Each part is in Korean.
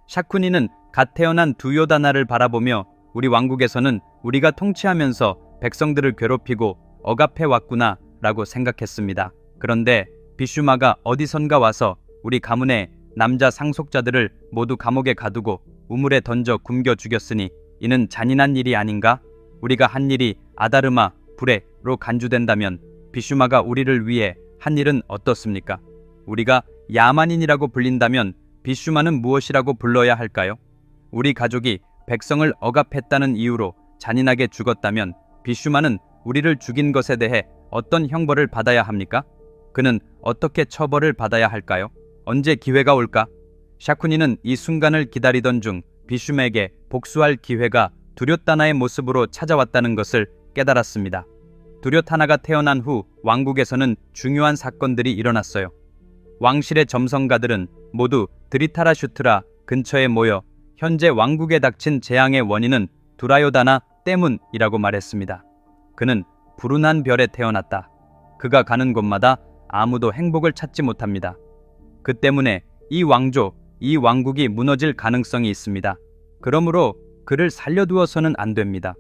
샤쿠니는 갓 태어난 두요다나를 바라보며 우리 왕국에서는 우리가 통치하면서 백성들을 괴롭히고 억압해 왔구나 라고 생각했습니다. 그런데 비슈마가 어디선가 와서 우리 가문의 남자 상속자들을 모두 감옥에 가두고 우물에 던져 굶겨 죽였으니 이는 잔인한 일이 아닌가? 우리가 한 일이 아다르마, 불에로 간주된다면 비슈마가 우리를 위해 한 일은 어떻습니까? 우리가 야만인이라고 불린다면 비슈마는 무엇이라고 불러야 할까요? 우리 가족이 백성을 억압했다는 이유로 잔인하게 죽었다면 비슈마는 우리를 죽인 것에 대해 어떤 형벌을 받아야 합니까? 그는 어떻게 처벌을 받아야 할까요? 언제 기회가 올까? 샤쿠니는 이 순간을 기다리던 중 비슈마에게 복수할 기회가 두돛다나의 모습으로 찾아왔다는 것을 깨달았습니다. 두돛다나가 태어난 후 왕국에서는 중요한 사건들이 일어났어요. 왕실의 점성가들은 모두 드리타라슈트라 근처에 모여 현재 왕국에 닥친 재앙의 원인은 두라요다나 때문이라고 말했습니다. 그는 불운한 별에 태어났다. 그가 가는 곳마다 아무도 행복을 찾지 못합니다. 그 때문에 이 왕조, 이 왕국이 무너질 가능성이 있습니다. 그러므로 그를 살려두어서는 안 됩니다.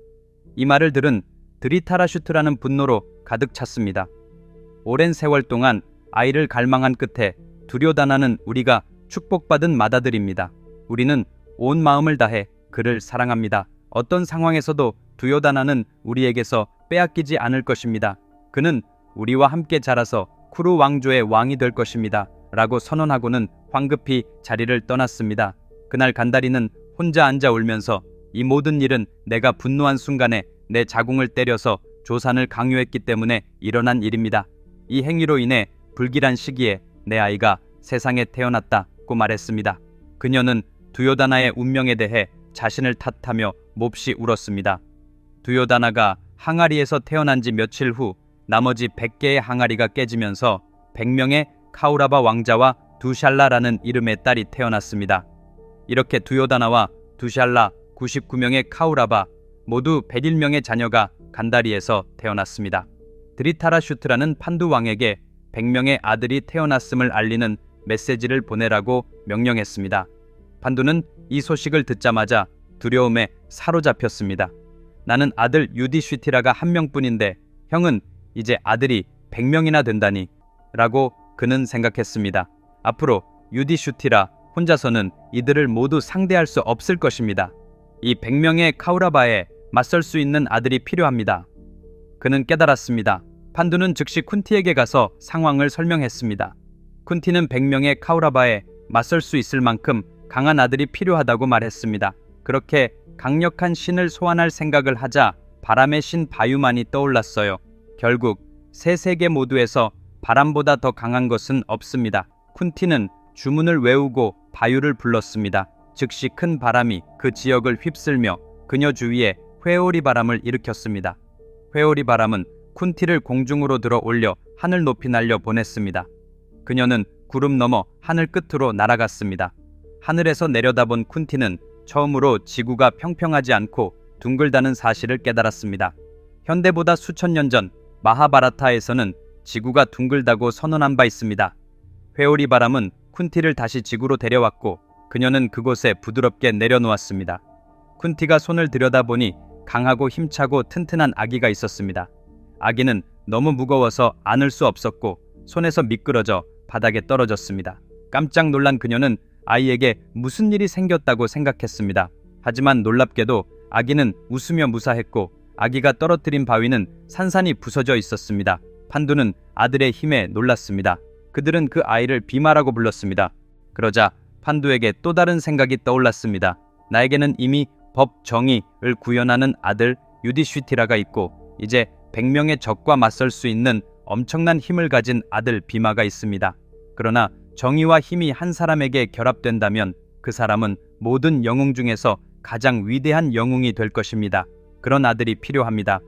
이 말을 들은 드리타라슈트라는 분노로 가득 찼습니다. 오랜 세월 동안 아이를 갈망한 끝에 두돛다나는 우리가 축복받은 맏아들입니다. 우리는 온 마음을 다해 그를 사랑합니다. 어떤 상황에서도 두돛다나는 우리에게서 빼앗기지 않을 것입니다. 그는 우리와 함께 자라서 쿠루 왕조의 왕이 될 것입니다. 라고 선언하고는 황급히 자리를 떠났습니다. 그날 간다리는 혼자 앉아 울면서 이 모든 일은 내가 분노한 순간에 내 자궁을 때려서 조산을 강요했기 때문에 일어난 일입니다. 이 행위로 인해 불길한 시기에 내 아이가 세상에 태어났다고 말했습니다. 그녀는 두요다나의 운명에 대해 자신을 탓하며 몹시 울었습니다. 두요다나가 항아리에서 태어난 지 며칠 후 나머지 100개의 항아리가 깨지면서 100명의 카우라바 왕자와 두샬라라는 이름의 딸이 태어났습니다. 이렇게 두요다나와 두샬라 99명의 카우라바 모두 101명의 자녀가 간다리에서 태어났습니다. 드리타라슈트라는 판두 왕에게 100명의 아들이 태어났음을 알리는 메시지를 보내라고 명령했습니다. 판두는 이 소식을 듣자마자 두려움에 사로잡혔습니다. 나는 아들 유디슈티라가 한 명뿐인데 형은 이제 아들이 100명이나 된다니 라고 그는 생각했습니다. 앞으로 유디슈티라 혼자서는 이들을 모두 상대할 수 없을 것입니다. 이 100명의 카우라바에 맞설 수 있는 아들이 필요합니다. 그는 깨달았습니다. 판두는 즉시 쿤티에게 가서 상황을 설명했습니다. 쿤티는 100명의 카우라바에 맞설 수 있을 만큼 강한 아들이 필요하다고 말했습니다. 그렇게 강력한 신을 소환할 생각을 하자 바람의 신 바유만이 떠올랐어요. 결국 세 세계 모두에서 바람보다 더 강한 것은 없습니다. 쿤티는 주문을 외우고 바유를 불렀습니다. 즉시 큰 바람이 그 지역을 휩쓸며 그녀 주위에 회오리 바람을 일으켰습니다. 회오리 바람은 쿤티를 공중으로 들어 올려 하늘 높이 날려 보냈습니다. 그녀는 구름 너머 하늘 끝으로 날아갔습니다. 하늘에서 내려다본 쿤티는 처음으로 지구가 평평하지 않고 둥글다는 사실을 깨달았습니다. 현대보다 수천 년 전 마하바라타에서는 지구가 둥글다고 선언한 바 있습니다. 회오리 바람은 쿤티를 다시 지구로 데려왔고 그녀는 그곳에 부드럽게 내려놓았습니다. 쿤티가 손을 들여다보니 강하고 힘차고 튼튼한 아기가 있었습니다. 아기는 너무 무거워서 안을 수 없었고 손에서 미끄러져 바닥에 떨어졌습니다. 깜짝 놀란 그녀는 아이에게 무슨 일이 생겼다고 생각했습니다. 하지만 놀랍게도 아기는 웃으며 무사했고 아기가 떨어뜨린 바위는 산산이 부서져 있었습니다. 판두는 아들의 힘에 놀랐습니다. 그들은 그 아이를 비마라고 불렀습니다. 그러자 판두에게 또 다른 생각이 떠올랐습니다. 나에게는 이미 법 정의를 구현하는 아들 유디슈티라가 있고 이제 100명의 적과 맞설 수 있는 엄청난 힘을 가진 아들 비마가 있습니다. 그러나 정의와 힘이 한 사람에게 결합된다면 그 사람은 모든 영웅 중에서 가장 위대한 영웅이 될 것입니다. 그런 아들이 필요합니다.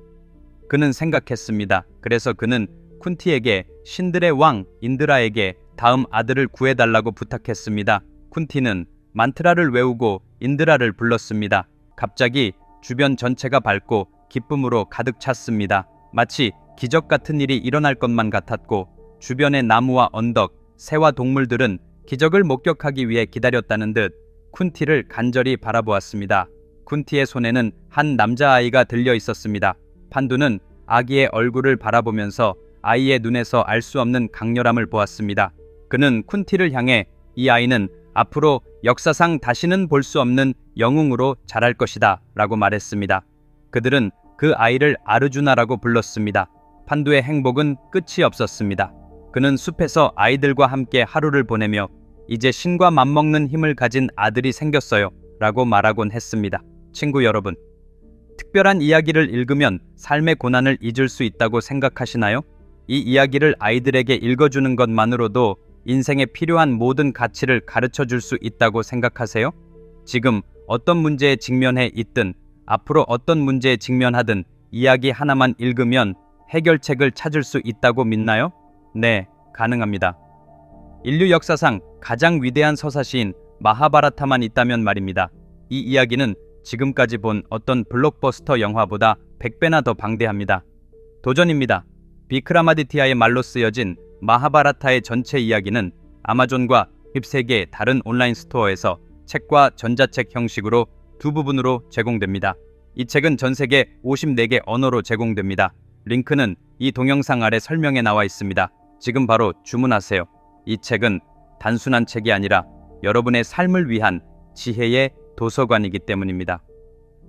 그는 생각했습니다. 그래서 그는 쿤티에게 신들의 왕 인드라에게 다음 아들을 구해달라고 부탁했습니다. 쿤티는 만트라를 외우고 인드라를 불렀습니다. 갑자기 주변 전체가 밝고 기쁨으로 가득 찼습니다. 마치 기적 같은 일이 일어날 것만 같았고 주변의 나무와 언덕, 새와 동물들은 기적을 목격하기 위해 기다렸다는 듯 쿤티를 간절히 바라보았습니다. 쿤티의 손에는 한 남자아이가 들려 있었습니다. 판두는 아기의 얼굴을 바라보면서 아이의 눈에서 알 수 없는 강렬함을 보았습니다. 그는 쿤티를 향해 이 아이는 앞으로 역사상 다시는 볼 수 없는 영웅으로 자랄 것이다 라고 말했습니다. 그들은 그 아이를 아르주나라고 불렀습니다. 판두의 행복은 끝이 없었습니다. 그는 숲에서 아이들과 함께 하루를 보내며 이제 신과 맞먹는 힘을 가진 아들이 생겼어요 라고 말하곤 했습니다. 친구 여러분, 특별한 이야기를 읽으면 삶의 고난을 잊을 수 있다고 생각하시나요? 이 이야기를 아이들에게 읽어주는 것만으로도 인생에 필요한 모든 가치를 가르쳐 줄 수 있다고 생각하세요? 지금 어떤 문제에 직면해 있든 앞으로 어떤 문제에 직면하든 이야기 하나만 읽으면 해결책을 찾을 수 있다고 믿나요? 네, 가능합니다. 인류 역사상 가장 위대한 서사시인 마하바라타만 있다면 말입니다. 이 이야기는 지금까지 본 어떤 블록버스터 영화보다 100배나 더 방대합니다. 도전입니다. 비크라마디티아의 말로 쓰여진 마하바라타의 전체 이야기는 아마존과 13개의 다른 온라인 스토어에서 책과 전자책 형식으로 두 부분으로 제공됩니다. 이 책은 전 세계 54개 언어로 제공됩니다. 링크는 이 동영상 아래 설명에 나와 있습니다. 지금 바로 주문하세요. 이 책은 단순한 책이 아니라 여러분의 삶을 위한 지혜의 도서관이기 때문입니다.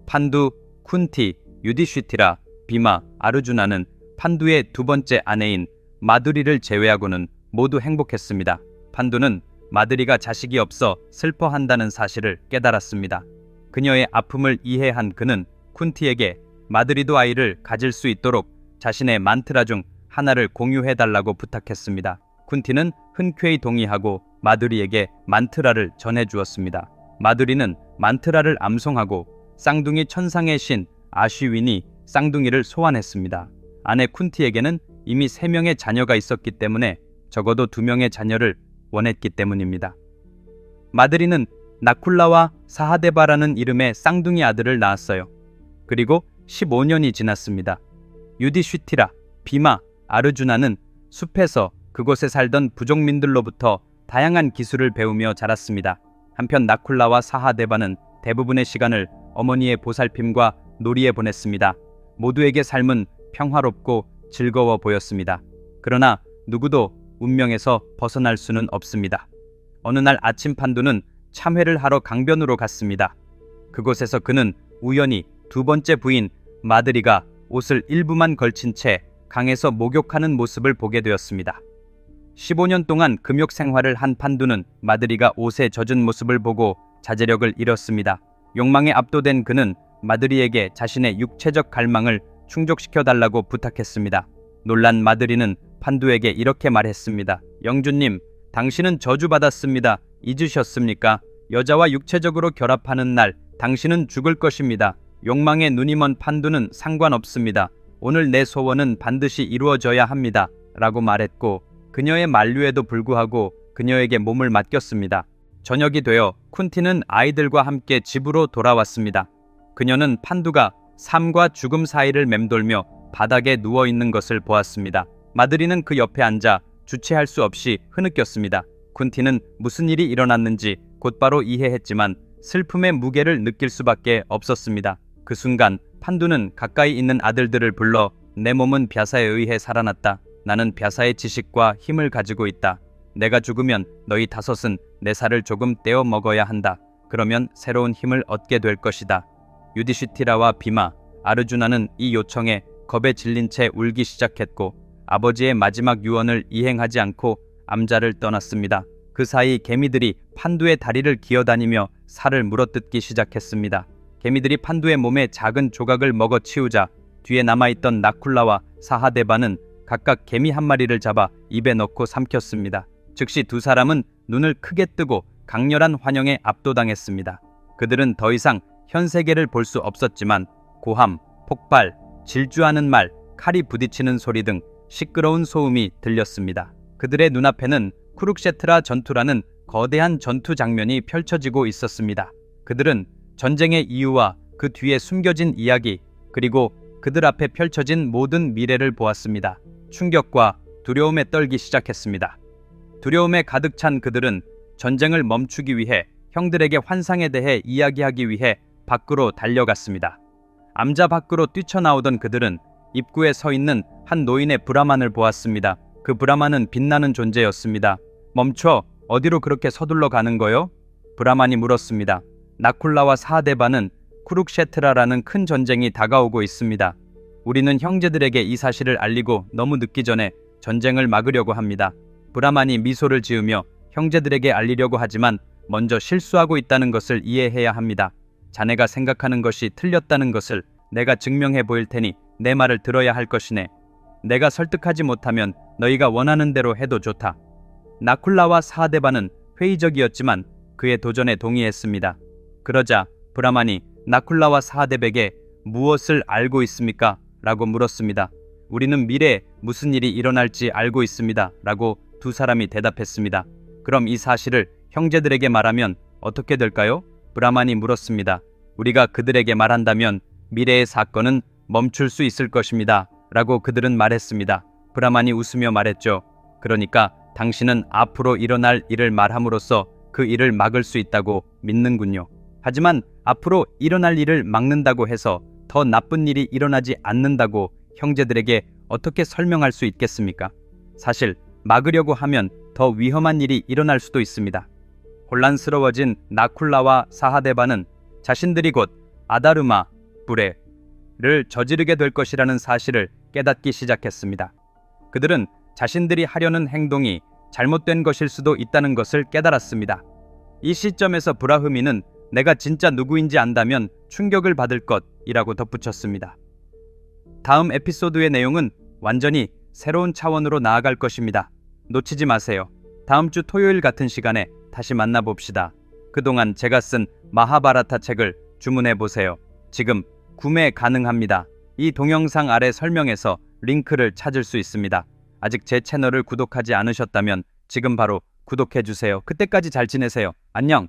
판두, 쿤티, 유디쉬티라, 비마, 아르주나는 판두의 두 번째 아내인 마두리를 제외하고는 모두 행복했습니다. 판두는 마두리가 자식이 없어 슬퍼한다는 사실을 깨달았습니다. 그녀의 아픔을 이해한 그는 쿤티에게 마두리도 아이를 가질 수 있도록 자신의 만트라 중 하나를 공유해달라고 부탁했습니다. 쿤티는 흔쾌히 동의하고 마두리에게 만트라를 전해주었습니다. 마두리는 만트라를 암송하고 쌍둥이 천상의 신 아쉬윈이 쌍둥이를 소환했습니다. 아내 쿤티에게는 이미 3명의 자녀가 있었기 때문에 적어도 2명의 자녀를 원했기 때문입니다. 마두리는 나쿨라와 사하데바라는 이름의 쌍둥이 아들을 낳았어요. 그리고 15년이 지났습니다. 유디쉬티라, 비마, 아르주나는 숲에서 그곳에 살던 부족민들로부터 다양한 기술을 배우며 자랐습니다. 한편 나쿨라와 사하데바는 대부분의 시간을 어머니의 보살핌과 놀이에 보냈습니다. 모두에게 삶은 평화롭고 즐거워 보였습니다. 그러나 누구도 운명에서 벗어날 수는 없습니다. 어느 날 아침 판두는 참회를 하러 강변으로 갔습니다. 그곳에서 그는 우연히 두 번째 부인 마드리가 옷을 일부만 걸친 채 강에서 목욕하는 모습을 보게 되었습니다. 15년 동안 금욕 생활을 한 판두는 마드리가 옷에 젖은 모습을 보고 자제력을 잃었습니다. 욕망에 압도된 그는 마드리에게 자신의 육체적 갈망을 충족시켜달라고 부탁했습니다. 놀란 마드리는 판두에게 이렇게 말했습니다. 영주님, 당신은 저주받았습니다. 잊으셨습니까? 여자와 육체적으로 결합하는 날 당신은 죽을 것입니다. 욕망에 눈이 먼 판두는 상관없습니다. 오늘 내 소원은 반드시 이루어져야 합니다. 라고 말했고 그녀의 만류에도 불구하고 그녀에게 몸을 맡겼습니다. 저녁이 되어 쿤티는 아이들과 함께 집으로 돌아왔습니다. 그녀는 판두가 삶과 죽음 사이를 맴돌며 바닥에 누워있는 것을 보았습니다. 마드리는 그 옆에 앉아 주체할 수 없이 흐느꼈습니다. 쿤티는 무슨 일이 일어났는지 곧바로 이해했지만 슬픔의 무게를 느낄 수밖에 없었습니다. 그 순간 판두는 가까이 있는 아들들을 불러 내 몸은 벼사에 의해 살아났다. 나는 벼사의 지식과 힘을 가지고 있다. 내가 죽으면 너희 5은 내 살을 조금 떼어 먹어야 한다. 그러면 새로운 힘을 얻게 될 것이다. 유디쉬티라와 비마, 아르주나는 이 요청에 겁에 질린 채 울기 시작했고 아버지의 마지막 유언을 이행하지 않고 암자를 떠났습니다. 그 사이 개미들이 판두의 다리를 기어다니며 살을 물어뜯기 시작했습니다. 개미들이 판두의 몸에 작은 조각을 먹어치우자 뒤에 남아있던 나쿨라와 사하데바는 각각 개미 한 마리를 잡아 입에 넣고 삼켰습니다. 즉시 두 사람은 눈을 크게 뜨고 강렬한 환영에 압도당했습니다. 그들은 더 이상 현 세계를 볼 수 없었지만 고함, 폭발, 질주하는 말, 칼이 부딪히는 소리 등 시끄러운 소음이 들렸습니다. 그들의 눈앞에는 쿠룩셰트라 전투라는 거대한 전투 장면이 펼쳐지고 있었습니다. 그들은 전쟁의 이유와 그 뒤에 숨겨진 이야기, 그리고 그들 앞에 펼쳐진 모든 미래를 보았습니다. 충격과 두려움에 떨기 시작했습니다. 두려움에 가득 찬 그들은 전쟁을 멈추기 위해 형들에게 환상에 대해 이야기하기 위해 밖으로 달려갔습니다. 암자 밖으로 뛰쳐나오던 그들은 입구에 서 있는 한 노인의 브라만을 보았습니다. 그 브라만은 빛나는 존재였습니다. 멈춰, 어디로 그렇게 서둘러 가는 거요? 브라만이 물었습니다. 나쿨라와 사하데바는 쿠룩셰트라라는 큰 전쟁이 다가오고 있습니다. 우리는 형제들에게 이 사실을 알리고 너무 늦기 전에 전쟁을 막으려고 합니다. 브라만이 미소를 지으며 형제들에게 알리려고 하지만 먼저 실수하고 있다는 것을 이해해야 합니다. 자네가 생각하는 것이 틀렸다는 것을 내가 증명해 보일 테니 내 말을 들어야 할 것이네. 내가 설득하지 못하면 너희가 원하는 대로 해도 좋다. 나쿨라와 사하데바는 회의적이었지만 그의 도전에 동의했습니다. 그러자 브라만이 나쿨라와 사하데백에 무엇을 알고 있습니까? 라고 물었습니다. 우리는 미래에 무슨 일이 일어날지 알고 있습니다. 라고 두 사람이 대답했습니다. 그럼 이 사실을 형제들에게 말하면 어떻게 될까요? 브라만이 물었습니다. 우리가 그들에게 말한다면 미래의 사건은 멈출 수 있을 것입니다. 라고 그들은 말했습니다. 브라만이 웃으며 말했죠. 그러니까 당신은 앞으로 일어날 일을 말함으로써 그 일을 막을 수 있다고 믿는군요. 하지만 앞으로 일어날 일을 막는다고 해서 더 나쁜 일이 일어나지 않는다고 형제들에게 어떻게 설명할 수 있겠습니까? 사실 막으려고 하면 더 위험한 일이 일어날 수도 있습니다. 혼란스러워진 나쿨라와 사하데바는 자신들이 곧 아다르마 불에를 저지르게 될 것이라는 사실을 깨닫기 시작했습니다. 그들은 자신들이 하려는 행동이 잘못된 것일 수도 있다는 것을 깨달았습니다. 이 시점에서 브라흐미는 내가 진짜 누구인지 안다면 충격을 받을 것이라고 덧붙였습니다. 다음 에피소드의 내용은 완전히 새로운 차원으로 나아갈 것입니다. 놓치지 마세요. 다음 주 토요일 같은 시간에 다시 만나봅시다. 그동안 제가 쓴 마하바라타 책을 주문해 보세요. 지금 구매 가능합니다. 이 동영상 아래 설명에서 링크를 찾을 수 있습니다. 아직 제 채널을 구독하지 않으셨다면 지금 바로 구독해 주세요. 그때까지 잘 지내세요. 안녕.